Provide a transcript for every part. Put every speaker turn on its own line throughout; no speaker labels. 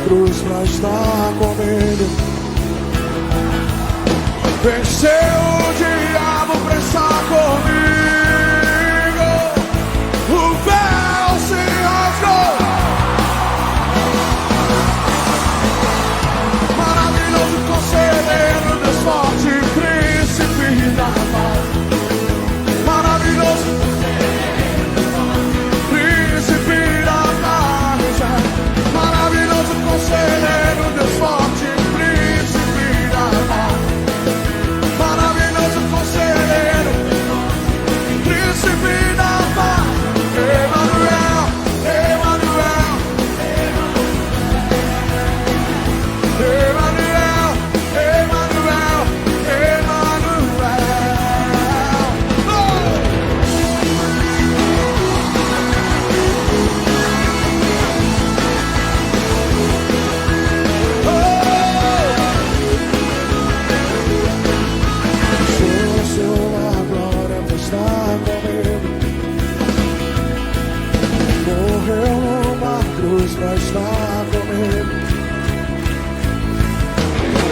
cruz pra estar comigo. Venceu o diabo pra estar comigo. O véu se rasgou. Maravilhoso conselheiro, Deus forte, príncipe da paz. Maravilhoso príncipe da paz. Maravilhoso conselheiro, Deus forte, príncipe da paz. Maravilhoso conselheiro, príncipe da paz. Emanuel, Emanuel, Emanuel, Emanuel, Emanuel. Sua glória vai estar comigo. Morreu numa cruz pra estar comigo.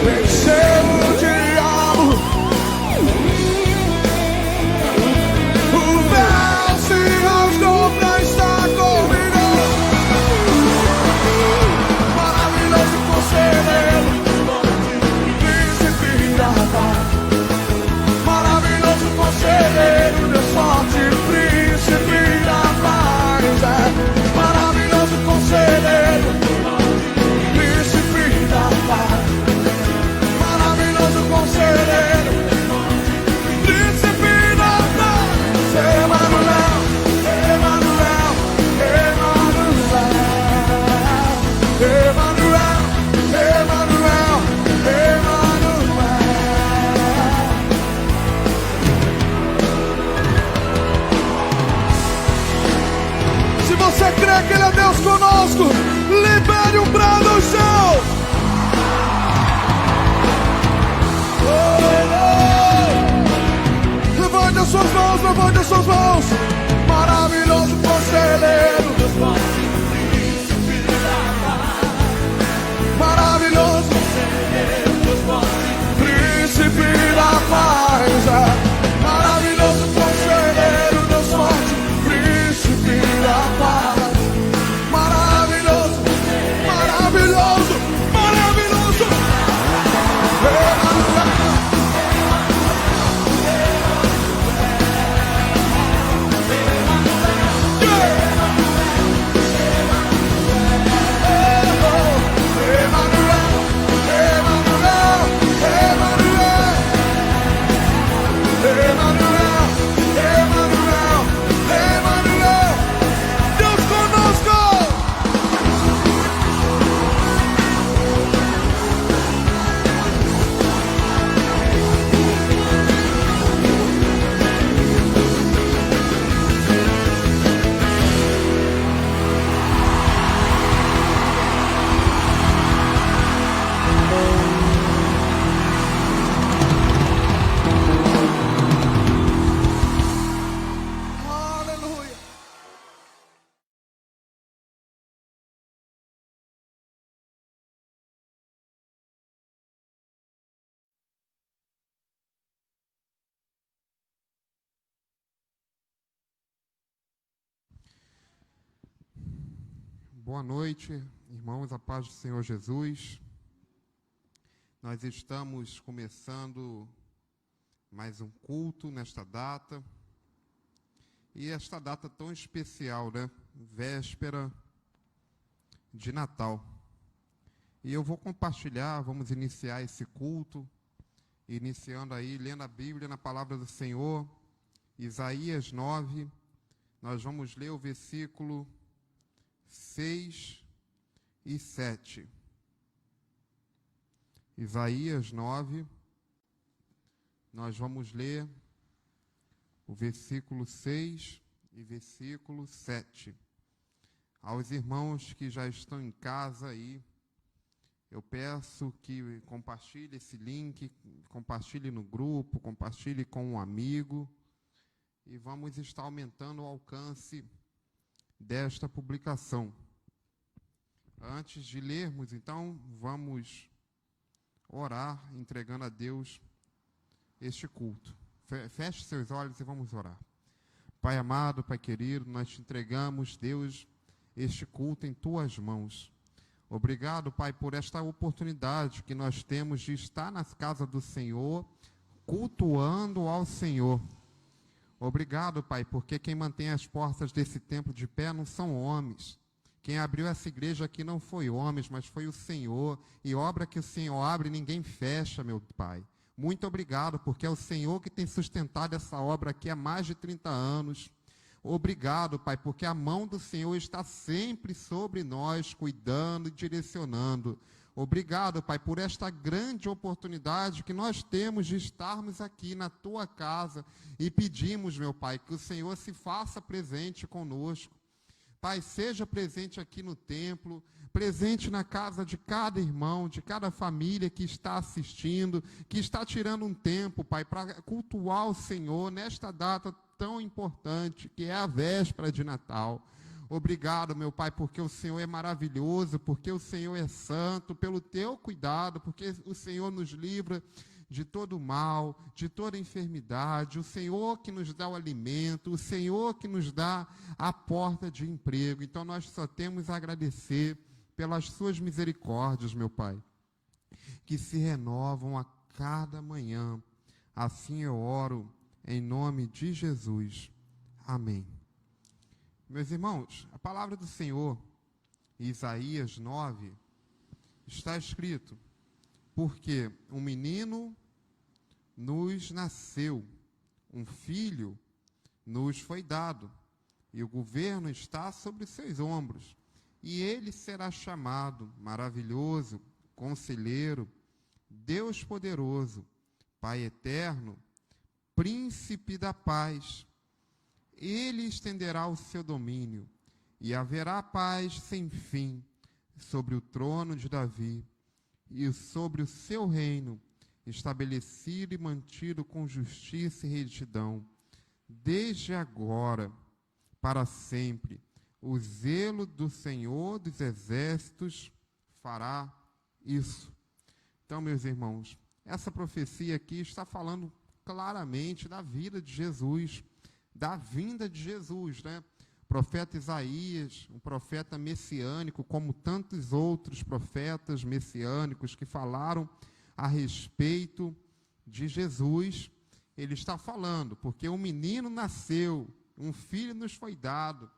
Venceu o diabo. O véu se rasgou pra estar comigo. Maravilhoso conselheiro, príncipe da paz. Maravilhoso conselheiro, Deus forte, príncipe da paz. Maravilhoso conselheiro, príncipe da paz. Maravilhoso conselheiro, príncipe da paz. Emanuel, Emanuel, Emanuel, Emanuel, Emanuel, Emanuel. Se você crê que Ele é Deus conosco, libere um brado ao céu. Levante as suas mãos, levante as suas mãos. Maravilhoso conselheiro, maravilhoso príncipe da paz. Maravilhoso conselheiro, Deus forte, príncipe da paz. Maravilhoso, maravilhoso, maravilhoso.
Boa noite, irmãos, a paz do Senhor Jesus. Nós estamos começando mais um culto nesta data. E esta data tão especial, né? Véspera de Natal. E eu vou compartilhar, vamos iniciar esse culto, iniciando aí, lendo a Bíblia na palavra do Senhor, Isaías 9, nós vamos ler o versículo 6 e 7. Isaías 9, nós vamos ler o versículo 6 e versículo 7. Aos irmãos que já estão em casa aí, eu peço que compartilhe esse link, compartilhe no grupo, compartilhe com um amigo, e vamos estar aumentando o alcance desta publicação. Antes de lermos, então, vamos orar, entregando a Deus este culto. Feche seus olhos e vamos orar. Pai amado, Pai querido, nós te entregamos, Deus, este culto em tuas mãos. Obrigado, Pai, por esta oportunidade que nós temos de estar na casa do Senhor, cultuando ao Senhor. Obrigado, Pai, porque quem mantém as portas desse templo de pé não são homens. Quem abriu essa igreja aqui não foi homens, mas foi o Senhor. E obra que o Senhor abre, ninguém fecha, meu Pai. Muito obrigado, porque é o Senhor que tem sustentado essa obra aqui há mais de 30 anos. Obrigado, Pai, porque a mão do Senhor está sempre sobre nós, cuidando e direcionando. Obrigado, Pai, por esta grande oportunidade que nós temos de estarmos aqui na Tua casa e pedimos, meu Pai, que o Senhor se faça presente conosco. Pai, seja presente aqui no templo, presente na casa de cada irmão, de cada família que está assistindo, que está tirando um tempo, Pai, para cultuar o Senhor nesta data tão importante, que é a véspera de Natal. Obrigado, meu Pai, porque o Senhor é maravilhoso, porque o Senhor é santo, pelo teu cuidado, porque o Senhor nos livra de todo mal, de toda enfermidade, o Senhor que nos dá o alimento, o Senhor que nos dá a porta de emprego. Então nós só temos a agradecer pelas suas misericórdias, meu Pai, que se renovam a cada manhã. Assim eu oro em nome de Jesus. Amém. Meus irmãos, a palavra do Senhor, em Isaías 9, está escrito: porque um menino nos nasceu, um filho nos foi dado, e o governo está sobre seus ombros, e ele será chamado Maravilhoso, Conselheiro, Deus Poderoso, Pai Eterno, Príncipe da Paz. Ele estenderá o seu domínio, e haverá paz sem fim sobre o trono de Davi, e sobre o seu reino, estabelecido e mantido com justiça e retidão, desde agora, para sempre. O zelo do Senhor dos Exércitos fará isso. Então, meus irmãos, essa profecia aqui está falando claramente da vida de Jesus, da vinda de Jesus, né? O profeta Isaías, um profeta messiânico, como tantos outros profetas messiânicos que falaram a respeito de Jesus, ele está falando, porque um menino nasceu, um filho nos foi dado.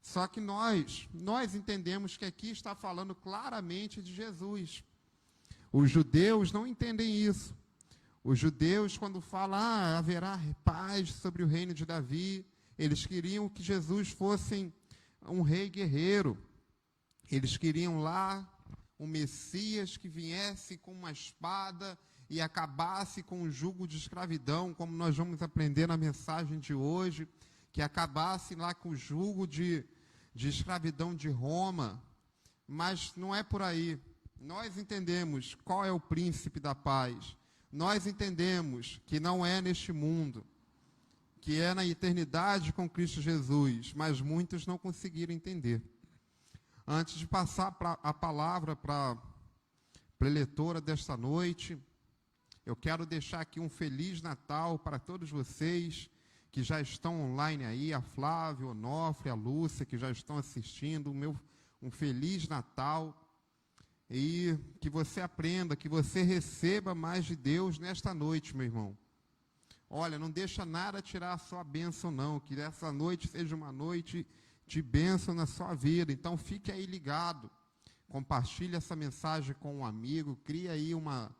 Só que nós entendemos que aqui está falando claramente de Jesus. Os judeus não entendem isso. Os judeus, quando falam, haverá paz sobre o reino de Davi, eles queriam que Jesus fosse um rei guerreiro. Eles queriam lá um Messias que viesse com uma espada e acabasse com o jugo de escravidão, como nós vamos aprender na mensagem de hoje, que acabasse lá com o jugo de escravidão de Roma. Mas não é por aí. Nós entendemos qual é o príncipe da paz. Nós entendemos que não é neste mundo, que é na eternidade com Cristo Jesus, mas muitos não conseguiram entender. Antes de passar a palavra para a preletora desta noite, eu quero deixar aqui um Feliz Natal para todos vocês que já estão online aí, a Flávia, o Onofre, a Lúcia, que já estão assistindo, um Feliz Natal. E que você aprenda, que você receba mais de Deus nesta noite, meu irmão. Olha, não deixa nada tirar a sua bênção, não. Que essa noite seja uma noite de bênção na sua vida. Então, fique aí ligado. Compartilhe essa mensagem com um amigo. Crie aí uma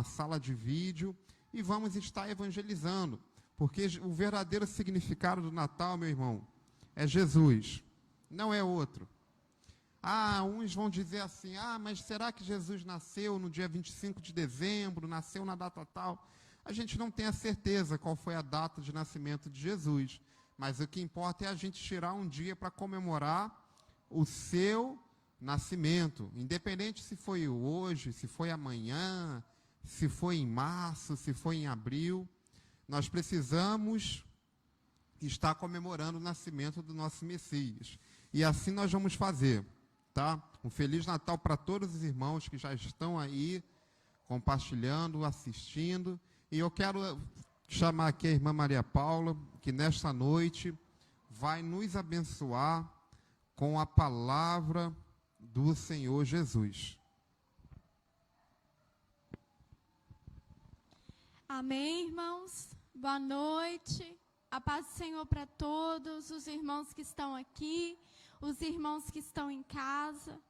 sala de vídeo. E vamos estar evangelizando. Porque o verdadeiro significado do Natal, meu irmão, é Jesus. Não é outro. Uns vão dizer assim, mas será que Jesus nasceu no dia 25 de dezembro, nasceu na data tal? A gente não tem a certeza qual foi a data de nascimento de Jesus, mas o que importa é a gente tirar um dia para comemorar o seu nascimento, independente se foi hoje, se foi amanhã, se foi em março, se foi em abril, nós precisamos estar comemorando o nascimento do nosso Messias. E assim nós vamos fazer. tá? Um Feliz Natal para todos os irmãos que já estão aí compartilhando, assistindo. E eu quero chamar aqui a irmã Maria Paula, que nesta noite vai nos abençoar com a palavra do Senhor Jesus.
Amém, irmãos? Boa noite. A paz do Senhor para todos, os irmãos que estão aqui, os irmãos que estão em casa.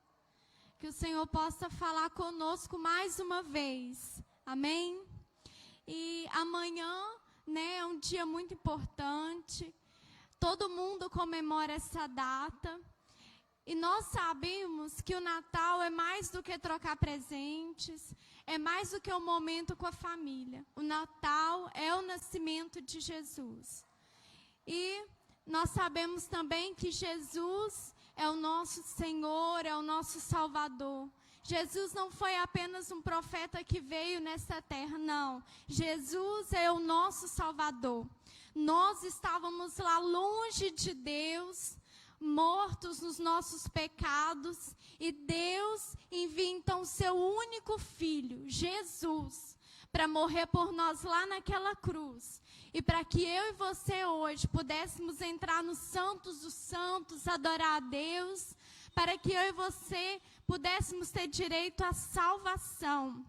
Que o Senhor possa falar conosco mais uma vez. Amém? E amanhã, né, é um dia muito importante. Todo mundo comemora essa data. E nós sabemos que o Natal é mais do que trocar presentes, é mais do que um momento com a família. O Natal é o nascimento de Jesus. E nós sabemos também que Jesus é o nosso Senhor, é o nosso Salvador. Jesus não foi apenas um profeta que veio nessa terra, não. Jesus é o nosso Salvador. Nós estávamos lá longe de Deus, mortos nos nossos pecados, e Deus envia então seu único filho, Jesus, para morrer por nós lá naquela cruz. E para que eu e você hoje pudéssemos entrar nos Santos dos Santos, adorar a Deus, para que eu e você pudéssemos ter direito à salvação.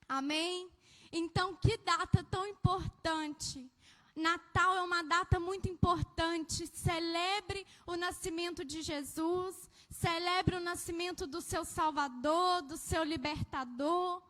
Amém? Então, que data tão importante! Natal é uma data muito importante. Celebre o nascimento de Jesus, celebre o nascimento do seu Salvador, do seu Libertador.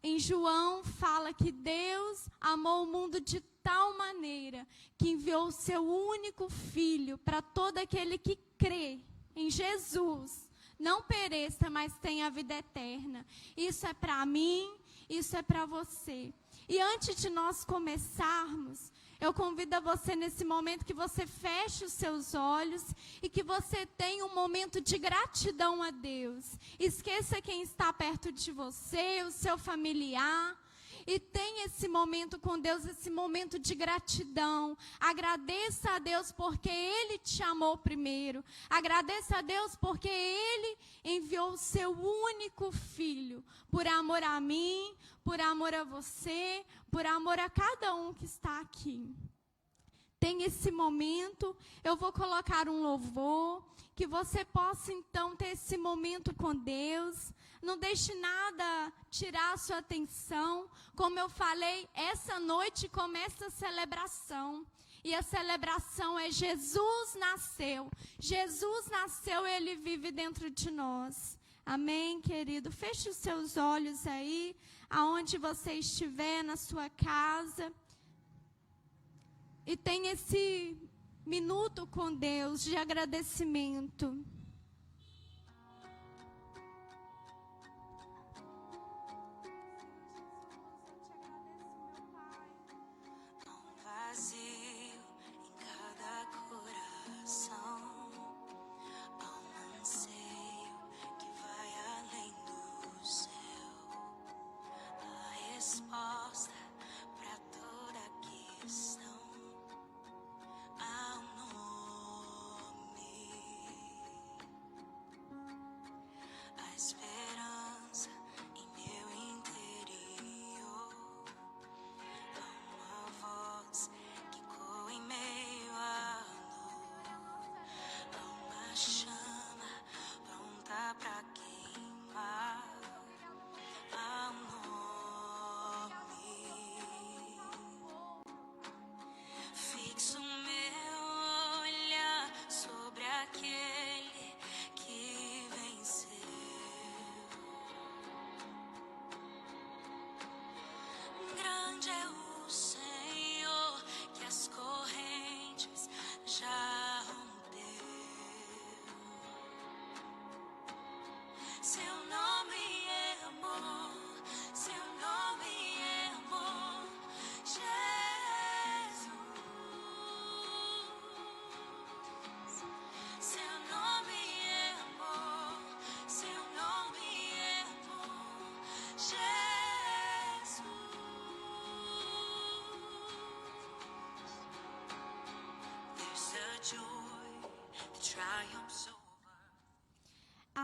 Em João fala que Deus amou o mundo de tal maneira que enviou o seu único Filho para todo aquele que crê em Jesus. Não pereça, mas tenha a vida eterna. Isso é para mim, isso é para você. E antes de nós começarmos, eu convido a você nesse momento que você feche os seus olhos e que você tenha um momento de gratidão a Deus. Esqueça quem está perto de você, o seu familiar. E tenha esse momento com Deus, esse momento de gratidão. Agradeça a Deus porque Ele te amou primeiro. Agradeça a Deus porque Ele enviou o seu único Filho. Por amor a mim, por amor a você, por amor a cada um que está aqui. Tem esse momento, eu vou colocar um louvor, que você possa então ter esse momento com Deus. Não deixe nada tirar a sua atenção. Como eu falei, essa noite começa a celebração. E a celebração é Jesus nasceu. Jesus nasceu, Ele vive dentro de nós. Amém, querido? Feche os seus olhos aí, aonde você estiver, na sua casa. E tenha esse minuto com Deus de agradecimento.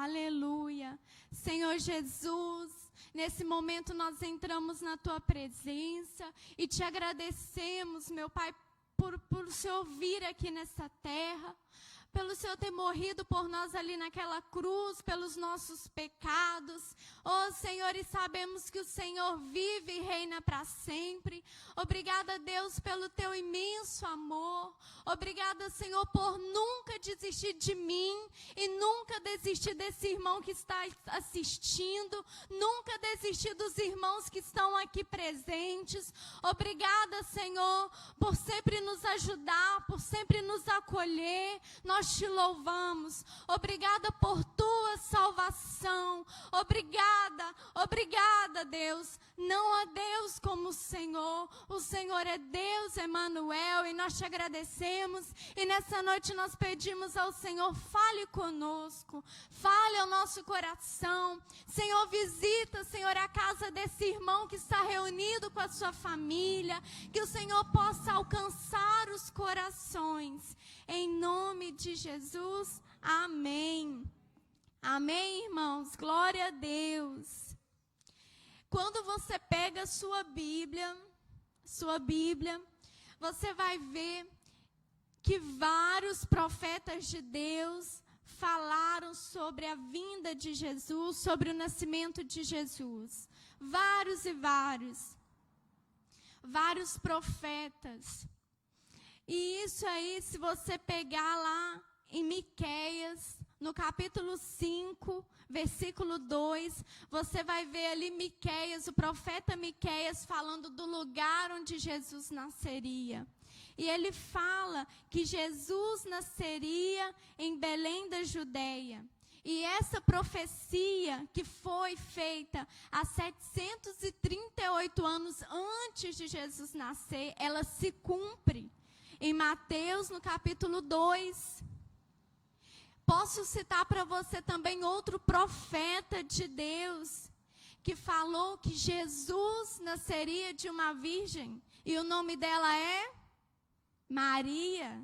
Aleluia. Senhor Jesus, nesse momento nós entramos na tua presença e te agradecemos, meu Pai, por o Senhor vir aqui nessa terra, pelo Senhor ter morrido por nós ali naquela cruz, pelos nossos pecados. Oh, Senhor, e sabemos que o Senhor vive e reina para sempre. Obrigada, Deus, pelo teu imenso amor. Obrigada, Senhor, por nunca desistir de mim e nunca desistir desse irmão que está assistindo, nunca desistir dos irmãos que estão aqui presentes. Obrigada, Senhor, por sempre nos ajudar, por sempre nos acolher. Nós te louvamos. Obrigada por tua salvação. Obrigada, Deus. Não há Deus como o Senhor. O Senhor é Deus, Emanuel, e nós te agradecemos. E nessa noite nós pedimos ao Senhor, fale conosco, fale ao nosso coração. Senhor, visita, Senhor, a casa desse irmão que está reunido com a sua família. Que o Senhor possa alcançar os corações. Em nome de Jesus, amém. Amém, irmãos, glória a Deus. Quando você pega a sua Bíblia, você vai ver que vários profetas de Deus falaram sobre a vinda de Jesus, sobre o nascimento de Jesus. Vários profetas. E isso aí, se você pegar lá em Miqueias, no capítulo 5, versículo 2, você vai ver ali Miqueias, o profeta Miqueias, falando do lugar onde Jesus nasceria. E ele fala que Jesus nasceria em Belém da Judeia. E essa profecia que foi feita há 738 anos antes de Jesus nascer, ela se cumpre. Em Mateus, no capítulo 2. Posso citar para você também outro profeta de Deus, que falou que Jesus nasceria de uma virgem, e o nome dela é Maria.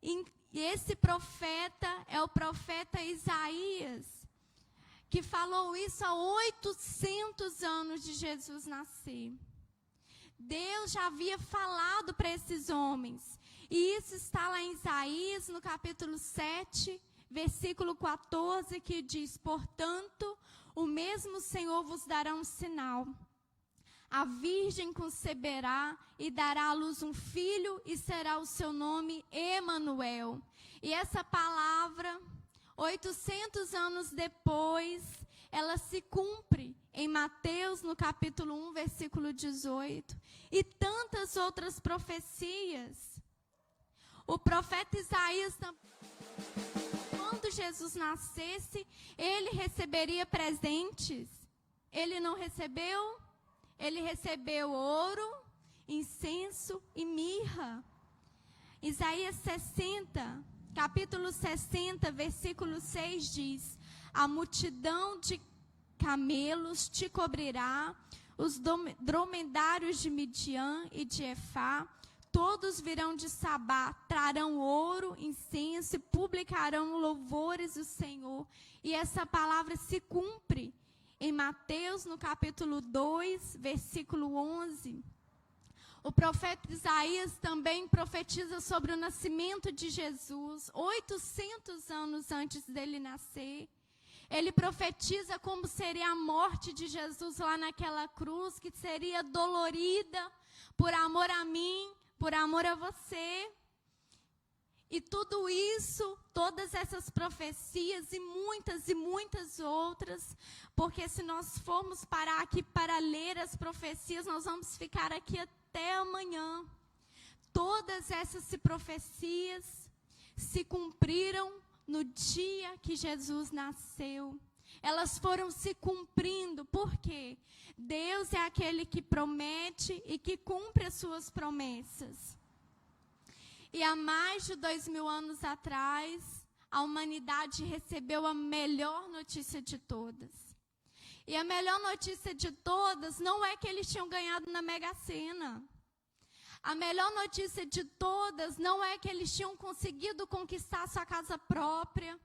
E esse profeta é o profeta Isaías, que falou isso há 800 anos de Jesus nascer. Deus já havia falado para esses homens. E isso está lá em Isaías, no capítulo 7, versículo 14, que diz: portanto, o mesmo Senhor vos dará um sinal. A virgem conceberá e dará à luz um filho, e será o seu nome Emanuel. E essa palavra, 800 anos depois, ela se cumpre em Mateus, no capítulo 1, versículo 18. E tantas outras profecias. O profeta Isaías também, quando Jesus nascesse, ele receberia presentes. Ele não recebeu? Ele recebeu ouro, incenso e mirra. Isaías 60, capítulo 60, versículo 6 diz: a multidão de camelos te cobrirá, os dromedários de Midian e de Efá, todos virão de Sabá, trarão ouro, incenso e publicarão louvores do Senhor. E essa palavra se cumpre em Mateus, no capítulo 2, versículo 11. O profeta Isaías também profetiza sobre o nascimento de Jesus, 800 anos antes dele nascer. Ele profetiza como seria a morte de Jesus lá naquela cruz, que seria dolorida por amor a mim, por amor a você. E tudo isso, todas essas profecias e muitas outras, porque se nós formos parar aqui para ler as profecias, nós vamos ficar aqui até amanhã. Todas essas profecias se cumpriram no dia que Jesus nasceu. Elas foram se cumprindo, porque Deus é aquele que promete e que cumpre as suas promessas. E há mais de 2000 anos atrás, a humanidade recebeu a melhor notícia de todas. E a melhor notícia de todas não é que eles tinham ganhado na Mega Sena. A melhor notícia de todas não é que eles tinham conseguido conquistar sua casa própria,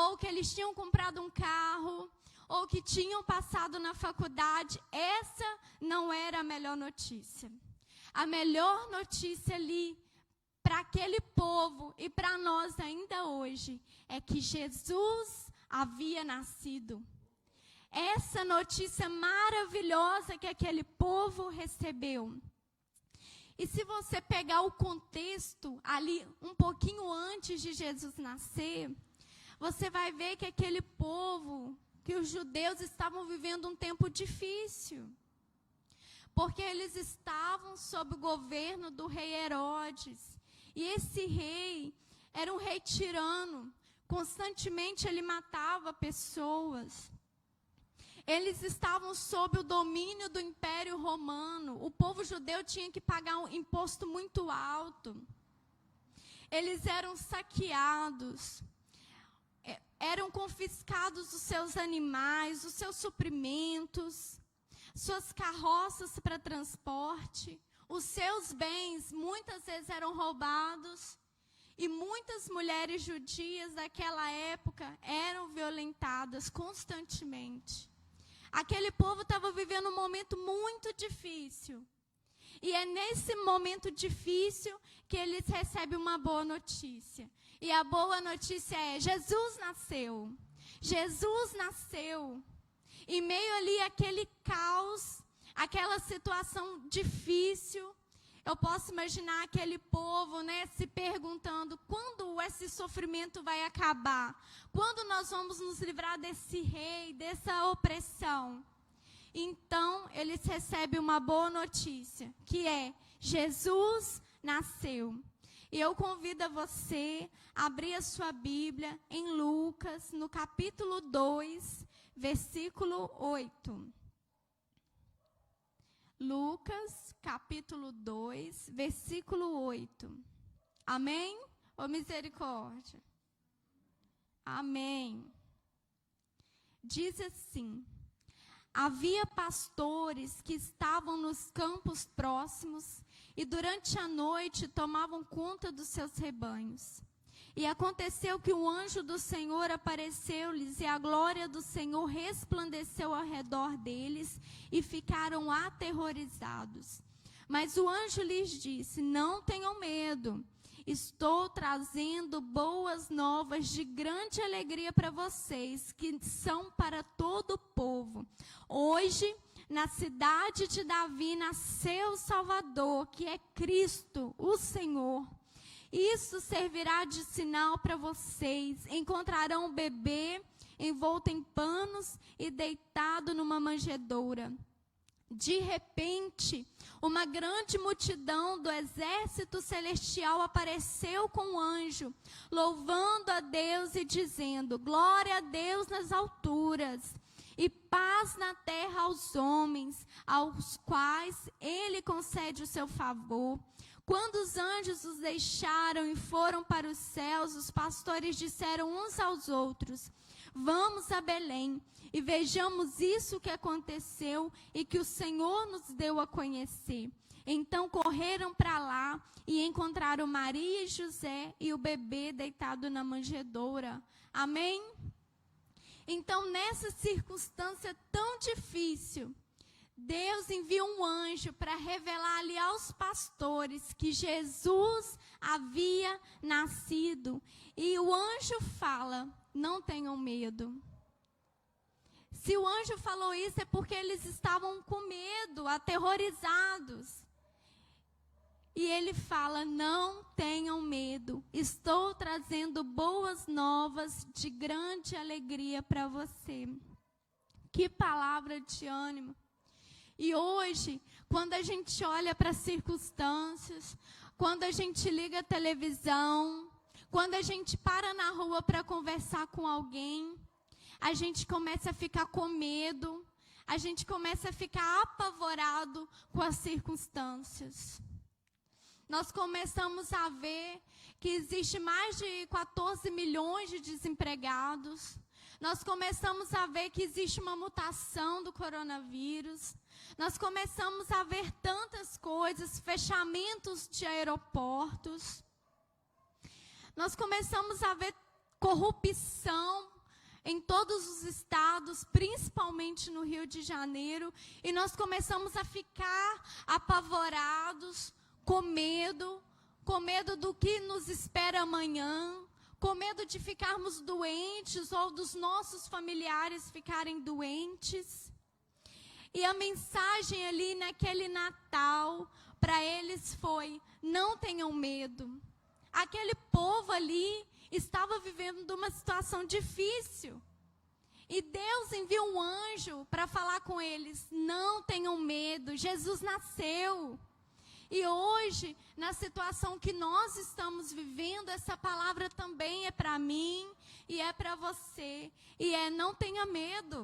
ou que eles tinham comprado um carro, ou que tinham passado na faculdade. Essa não era a melhor notícia. A melhor notícia ali, para aquele povo e para nós ainda hoje, é que Jesus havia nascido. Essa notícia maravilhosa que aquele povo recebeu. E se você pegar o contexto ali um pouquinho antes de Jesus nascer, você vai ver que aquele povo, que os judeus estavam vivendo um tempo difícil. Porque eles estavam sob o governo do rei Herodes. E esse rei era um rei tirano. Constantemente ele matava pessoas. Eles estavam sob o domínio do Império Romano. O povo judeu tinha que pagar um imposto muito alto. Eles eram saqueados. Eram confiscados os seus animais, os seus suprimentos, suas carroças para transporte. Os seus bens muitas vezes eram roubados. E muitas mulheres judias daquela época eram violentadas constantemente. Aquele povo estava vivendo um momento muito difícil. E é nesse momento difícil que eles recebem uma boa notícia. E a boa notícia é: Jesus nasceu. Jesus nasceu. Em meio ali àquele caos, aquela situação difícil, eu posso imaginar aquele povo, se perguntando: quando esse sofrimento vai acabar? Quando nós vamos nos livrar desse rei, dessa opressão? Então, eles recebem uma boa notícia, que é: Jesus nasceu. E eu convido a você a abrir a sua Bíblia em Lucas, no capítulo 2, versículo 8. Lucas, capítulo 2, versículo 8. Amém? Ou misericórdia? Amém. Diz assim: havia pastores que estavam nos campos próximos e durante a noite tomavam conta dos seus rebanhos. E aconteceu que o anjo do Senhor apareceu-lhes e a glória do Senhor resplandeceu ao redor deles e ficaram aterrorizados. Mas o anjo lhes disse: não tenham medo, estou trazendo boas novas de grande alegria para vocês, que são para todo o povo. Hoje, na cidade de Davi, nasceu o Salvador, que é Cristo, o Senhor. Isso servirá de sinal para vocês. Encontrarão um bebê envolto em panos e deitado numa manjedoura. De repente, uma grande multidão do exército celestial apareceu com o anjo, louvando a Deus e dizendo: glória a Deus nas alturas e paz na terra aos homens, aos quais ele concede o seu favor. Quando os anjos os deixaram e foram para os céus, os pastores disseram uns aos outros: vamos a Belém e vejamos isso que aconteceu e que o Senhor nos deu a conhecer. Então correram para lá e encontraram Maria e José e o bebê deitado na manjedoura. Amém? Então, nessa circunstância tão difícil, Deus envia um anjo para revelar ali aos pastores que Jesus havia nascido. E o anjo fala: não tenham medo. Se o anjo falou isso é porque eles estavam com medo, aterrorizados. E ele fala: não tenham medo, estou trazendo boas novas de grande alegria para você. Que palavra de ânimo. E hoje, quando a gente olha para as circunstâncias, quando a gente liga a televisão, quando a gente para na rua para conversar com alguém, a gente começa a ficar com medo, a gente começa a ficar apavorado com as circunstâncias. Nós começamos a ver que existe mais de 14 milhões de desempregados. Nós começamos a ver que existe uma mutação do coronavírus. Nós começamos a ver tantas coisas, fechamentos de aeroportos. Nós começamos a ver corrupção em todos os estados, principalmente no Rio de Janeiro, e nós começamos a ficar apavorados, com medo do que nos espera amanhã, com medo de ficarmos doentes ou dos nossos familiares ficarem doentes. E a mensagem ali naquele Natal para eles foi: não tenham medo. Aquele povo ali estava vivendo uma situação difícil. E Deus enviou um anjo para falar com eles: não tenham medo, Jesus nasceu. E hoje, na situação que nós estamos vivendo, essa palavra também é para mim e é para você. E não tenha medo.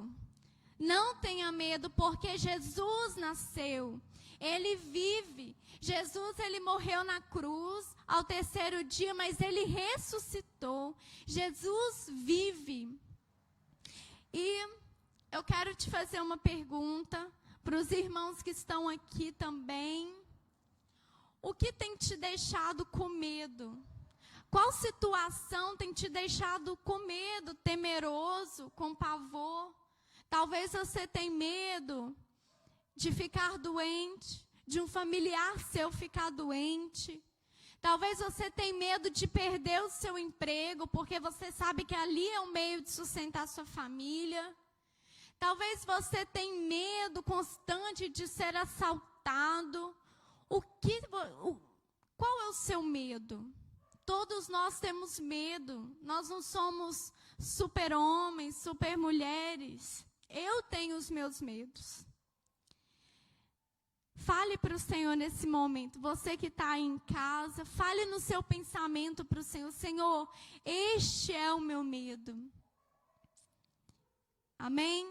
Não tenha medo, porque Jesus nasceu. Ele vive. Jesus, ele morreu na cruz ao terceiro dia, mas ele ressuscitou. Jesus vive. E eu quero te fazer uma pergunta para os irmãos que estão aqui também. O que tem te deixado com medo? Qual situação tem te deixado com medo, temeroso, com pavor? Talvez você tenha medo de ficar doente, de um familiar seu ficar doente. Talvez você tenha medo de perder o seu emprego, porque você sabe que ali é um meio de sustentar sua família. Talvez você tenha medo constante de ser assaltado. Qual é o seu medo? Todos nós temos medo. Nós não somos super-homens, super-mulheres. Eu tenho os meus medos. Fale para o Senhor nesse momento. Você que está aí em casa, fale no seu pensamento para o Senhor: Senhor, este é o meu medo. Amém?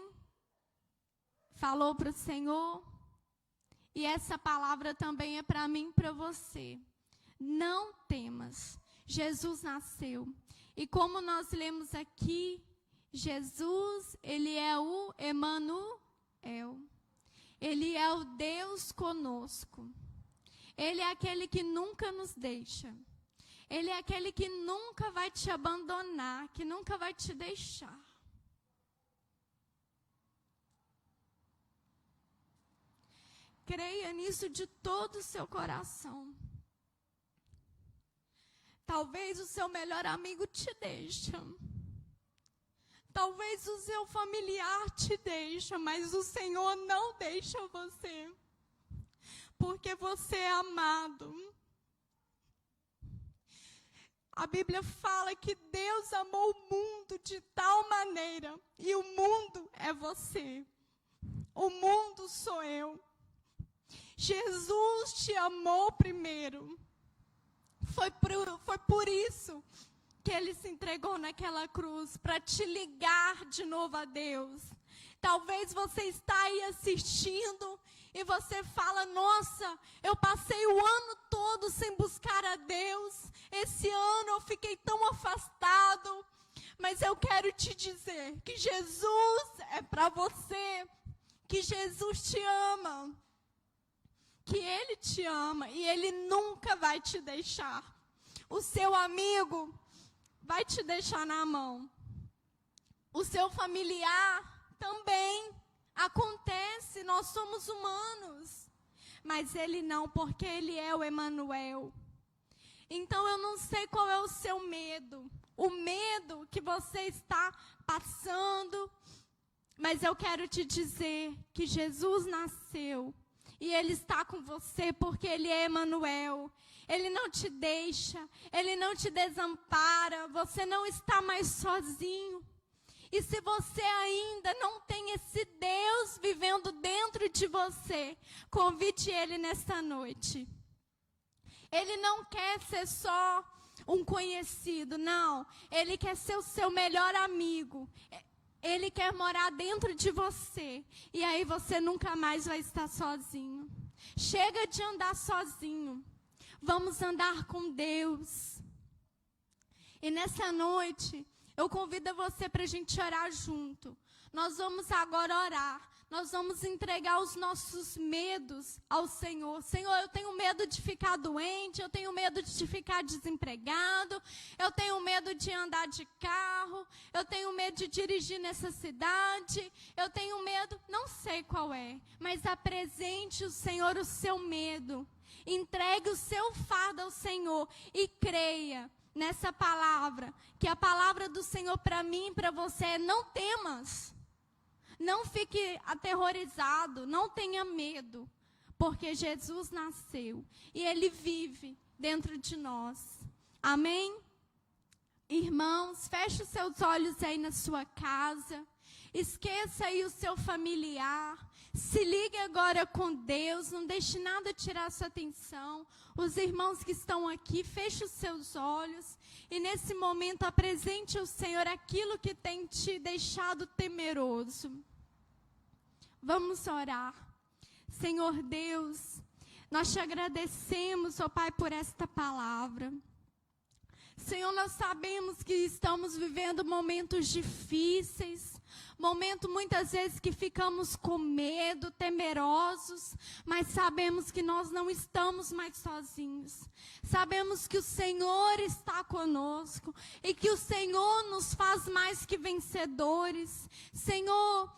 Falou para o Senhor? E essa palavra também é para mim e para você. Não temas. Jesus nasceu. E como nós lemos aqui, Jesus, ele é o Emanuel. Ele é o Deus conosco. Ele é aquele que nunca nos deixa. Ele é aquele que nunca vai te abandonar, que nunca vai te deixar. Creia nisso de todo o seu coração. Talvez o seu melhor amigo te deixe. Talvez o seu familiar te deixe, mas o Senhor não deixa você. Porque você é amado. A Bíblia fala que Deus amou o mundo de tal maneira, e o mundo é você. O mundo sou eu. Jesus te amou primeiro. Foi por isso que ele se entregou naquela cruz, para te ligar de novo a Deus. Talvez você está aí assistindo e você fala: nossa, eu passei o ano todo sem buscar a Deus. Esse ano eu fiquei tão afastado. Mas eu quero te dizer que Jesus é para você, que Jesus te ama. Que Ele te ama e Ele nunca vai te deixar. O seu amigo vai te deixar na mão. O seu familiar também. Acontece, nós somos humanos. Mas Ele não, porque Ele é o Emanuel. Então eu não sei qual é o seu medo. O medo que você está passando. Mas eu quero te dizer que Jesus nasceu. E Ele está com você porque Ele é Emanuel. Ele não te deixa, Ele não te desampara, você não está mais sozinho. E se você ainda não tem esse Deus vivendo dentro de você, convide Ele nesta noite. Ele não quer ser só um conhecido, não. Ele quer ser o seu melhor amigo. Ele quer morar dentro de você. E aí você nunca mais vai estar sozinho. Chega de andar sozinho. Vamos andar com Deus. E nessa noite, eu convido você para a gente orar junto. Nós vamos agora orar. Nós vamos entregar os nossos medos ao Senhor. Senhor, eu tenho medo de ficar doente, eu tenho medo de ficar desempregado, eu tenho medo de andar de carro, eu tenho medo de dirigir nessa cidade, eu tenho medo, não sei qual é, mas apresente o Senhor o seu medo. Entregue o seu fardo ao Senhor e creia nessa palavra, que a palavra do Senhor para mim e para você é: não temas. Não fique aterrorizado, não tenha medo, porque Jesus nasceu e Ele vive dentro de nós. Amém? Irmãos, feche os seus olhos aí na sua casa, esqueça aí o seu familiar, se ligue agora com Deus, não deixe nada tirar sua atenção. Os irmãos que estão aqui, feche os seus olhos e nesse momento apresente ao Senhor aquilo que tem te deixado temeroso. Vamos orar. Senhor Deus, nós te agradecemos, ó Pai, por esta palavra. Senhor, nós sabemos que estamos vivendo momentos difíceis, momento muitas vezes que ficamos com medo, temerosos, mas sabemos que nós não estamos mais sozinhos. Sabemos que o Senhor está conosco e que o Senhor nos faz mais que vencedores. Senhor,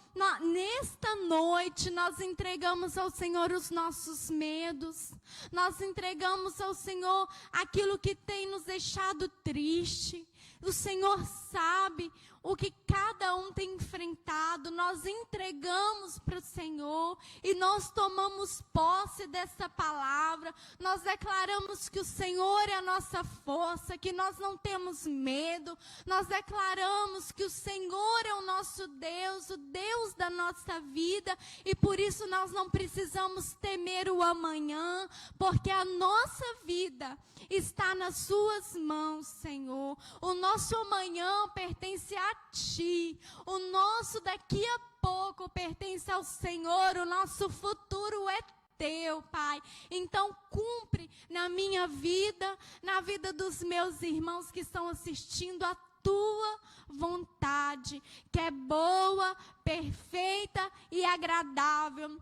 nesta noite nós entregamos ao Senhor os nossos medos, nós entregamos ao Senhor aquilo que tem nos deixado triste. O Senhor sabe o que cada um tem enfrentado, nós entregamos para o Senhor e nós tomamos posse dessa palavra, nós declaramos que o Senhor é a nossa força, que nós não temos medo, nós declaramos que o Senhor é o nosso Deus, o Deus da nossa vida, e por isso nós não precisamos temer o amanhã, porque a nossa vida está nas suas mãos, Senhor. O nosso amanhã pertence a Ti, o nosso daqui a pouco pertence ao Senhor, o nosso futuro é Teu, Pai. Então cumpre na minha vida, na vida dos meus irmãos que estão assistindo, a Tua vontade, que é boa, perfeita e agradável.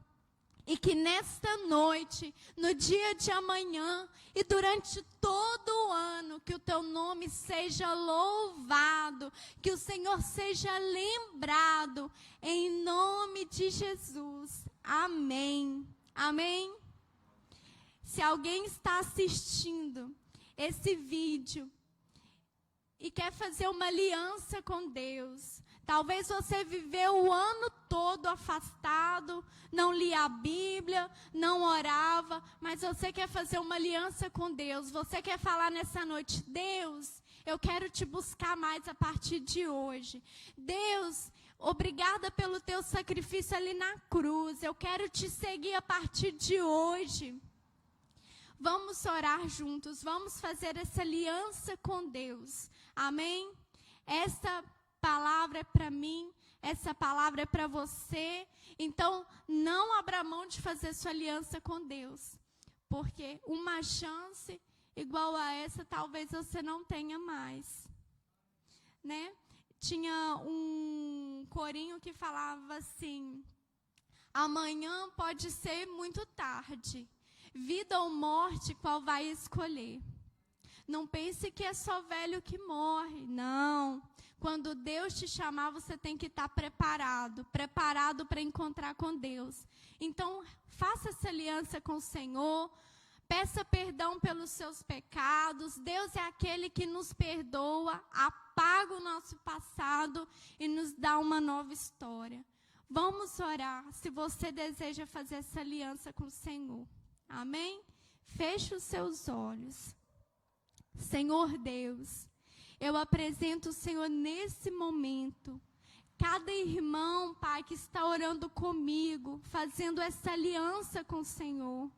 E que nesta noite, no dia de amanhã e durante todo o ano, que o Teu nome seja louvado, que o Senhor seja lembrado, em nome de Jesus. Amém. Amém. Se alguém está assistindo esse vídeo e quer fazer uma aliança com Deus, talvez você viveu o ano todo afastado, não lia a Bíblia, não orava, mas você quer fazer uma aliança com Deus. Você quer falar nessa noite: Deus, eu quero te buscar mais a partir de hoje. Deus, obrigada pelo teu sacrifício ali na cruz. Eu quero te seguir a partir de hoje. Vamos orar juntos, vamos fazer essa aliança com Deus. Amém? Essa palavra é para mim, essa palavra é para você. Então, não abra mão de fazer sua aliança com Deus, porque uma chance igual a essa talvez você não tenha mais, né? Tinha um corinho que falava assim: amanhã pode ser muito tarde, vida ou morte, qual vai escolher? Não pense que é só velho que morre, não. Quando Deus te chamar, você tem que estar preparado para encontrar com Deus. Então, faça essa aliança com o Senhor, peça perdão pelos seus pecados. Deus é aquele que nos perdoa, apaga o nosso passado e nos dá uma nova história. Vamos orar, se você deseja fazer essa aliança com o Senhor. Amém? Feche os seus olhos. Senhor Deus, eu apresento o Senhor nesse momento, cada irmão, Pai, que está orando comigo, fazendo essa aliança com o Senhor.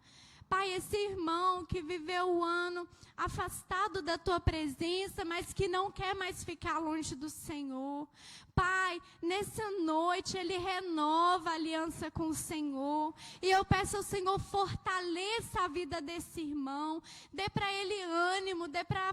Pai, esse irmão que viveu o ano afastado da Tua presença, mas que não quer mais ficar longe do Senhor. Pai, nessa noite ele renova a aliança com o Senhor. E eu peço ao Senhor, fortaleça a vida desse irmão. Dê para ele ânimo, dê para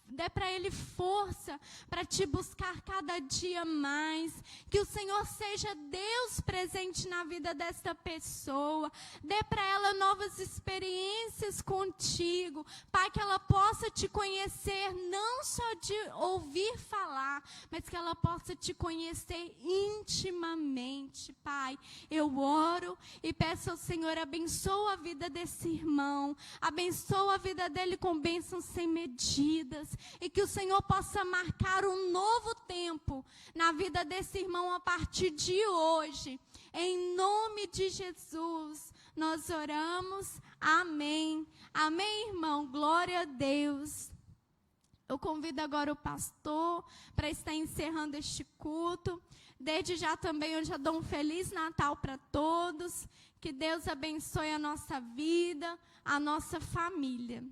dê para ele força para te buscar cada dia mais. Que o Senhor seja Deus presente na vida desta pessoa. Dê para ela novas experiências contigo. Pai, que ela possa te conhecer não só de ouvir falar, mas que ela possa te conhecer intimamente. Pai, eu oro e peço ao Senhor, abençoa a vida desse irmão. Abençoa a vida dele com bênçãos sem medidas. E que o Senhor possa marcar um novo tempo na vida desse irmão a partir de hoje. Em nome de Jesus, nós oramos. Amém. Amém, irmão. Glória a Deus. Eu convido agora o pastor para estar encerrando este culto. Desde já também eu já dou um Feliz Natal para todos. Que Deus abençoe a nossa vida, a nossa família.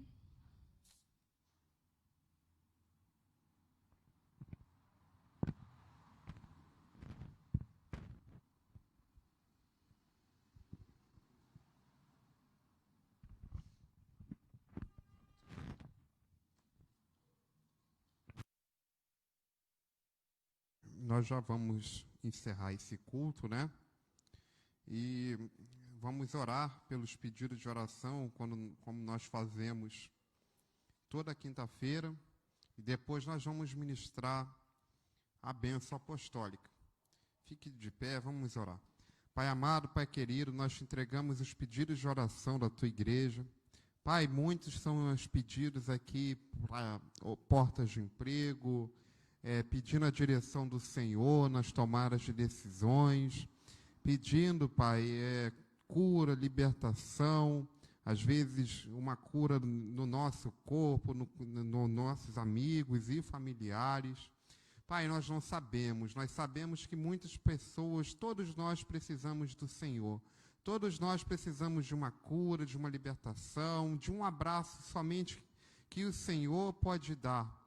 Nós já vamos encerrar esse culto, né? E vamos orar pelos pedidos de oração, como nós fazemos toda quinta-feira. E depois nós vamos ministrar a bênção apostólica. Fique de pé, vamos orar. Pai amado, Pai querido, nós te entregamos os pedidos de oração da tua igreja. Pai, muitos são os pedidos aqui para portas de emprego, pedindo a direção do Senhor nas tomadas de decisões, pedindo, Pai, cura, libertação, às vezes uma cura no nosso corpo, nos nossos amigos e familiares. Pai, nós não sabemos, nós sabemos que muitas pessoas, todos nós precisamos do Senhor. Todos nós precisamos de uma cura, de uma libertação, de um abraço somente que o Senhor pode dar.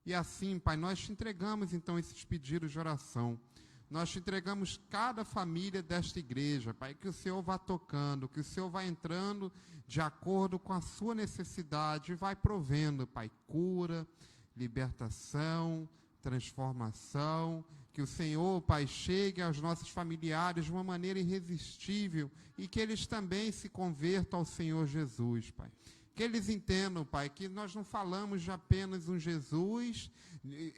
E assim, Pai, nós te entregamos, então, esses pedidos de oração. Nós te entregamos cada família desta igreja, Pai, que o Senhor vá tocando, que o Senhor vá entrando de acordo com a sua necessidade e vai provendo, Pai, cura, libertação, transformação. Que o Senhor, Pai, chegue aos nossos familiares de uma maneira irresistível e que eles também se convertam ao Senhor Jesus, Pai. Que eles entendam, Pai, que nós não falamos de apenas um Jesus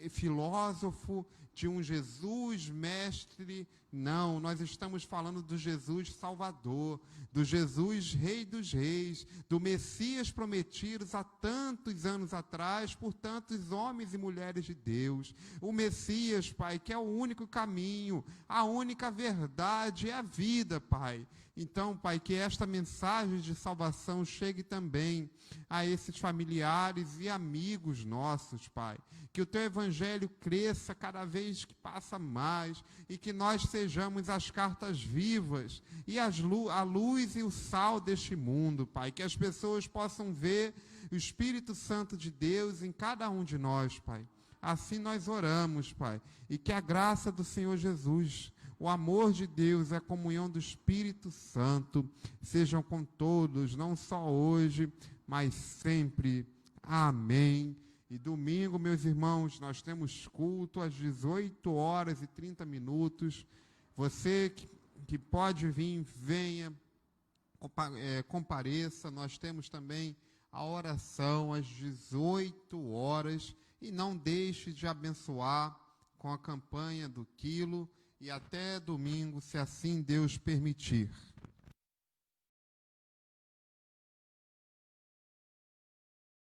filósofo, de um Jesus mestre. Não, nós estamos falando do Jesus Salvador, do Jesus Rei dos Reis, do Messias prometido há tantos anos atrás por tantos homens e mulheres de Deus. O Messias, Pai, que é o único caminho, a única verdade, é a vida, Pai. Então, Pai, que esta mensagem de salvação chegue também a esses familiares e amigos nossos, Pai. Que o Teu Evangelho cresça cada vez que passa mais e que nós sejamos as cartas vivas e a luz e o sal deste mundo, Pai. Que as pessoas possam ver o Espírito Santo de Deus em cada um de nós, Pai. Assim nós oramos, Pai. E que a graça do Senhor Jesus, o amor de Deus e a comunhão do Espírito Santo sejam com todos, não só hoje, mas sempre. Amém. E domingo, meus irmãos, nós temos culto às 18h30. Você que pode vir, venha, compareça. Nós temos também a oração às 18h. E não deixe de abençoar com a campanha do quilo. E até domingo, se assim Deus permitir.